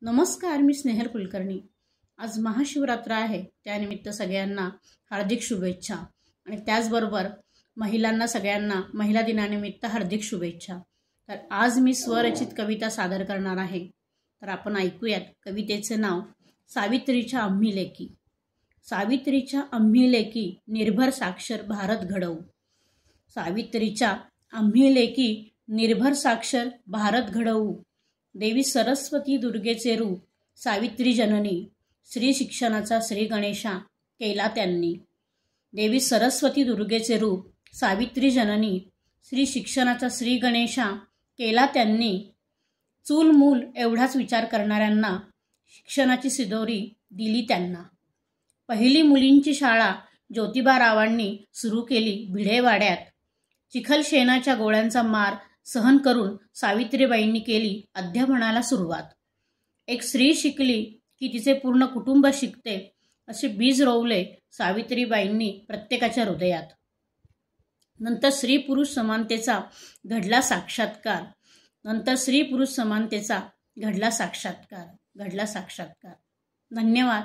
नमस्कार, मी स्नेहल कुलकर्णी। आज महाशिवरात्र आहे, त्यानिमित्त सगळ्यांना हार्दिक शुभेच्छा आणि त्याचबरोबर महिलांना सगळ्यांना महिला दिनानिमित्त हार्दिक शुभेच्छा। तर आज मी स्वरचित कविता सादर करणार आहे। तर आपण ऐकूयात कवितेचे नाव सावित्रीच्या आम्ही लेकी। सावित्रीच्या आम्ही लेकी निर्भर साक्षर भारत घडवू। सावित्रीच्या आम्ही लेकी निर्भर साक्षर भारत घडवू। देवी सरस्वती दुर्गेचे रूप सावित्री जननी, श्री शिक्षणाचा श्री गणेशा केला त्यांनी। देवी सरस्वती दुर्गेचे रूप सावित्री जननी, श्री शिक्षणाचा श्री गणेशा केला त्यांनी। चूल मूल एवढाच विचार करणाऱ्यांना शिक्षणाची सिदोरी दिली त्यांना। पहिली मुलींची शाळा ज्योतिबा रावांनी सुरू केली भिडेवाड्यात। चिखल शेणाच्या गोळ्यांचा मार सहन करून सावित्रीबाईंनी केली अध्यापनाला सुरुवात। एक स्त्री शिकली की तिचे पूर्ण कुटुंब शिकते, असे बीज रोवले सावित्रीबाईंनी प्रत्येकाच्या हृदयात। नंतर स्त्री पुरुष समानतेचा घडला साक्षात्कार। नंतर स्त्री पुरुष समानतेचा घडला साक्षात्कार। धन्यवाद।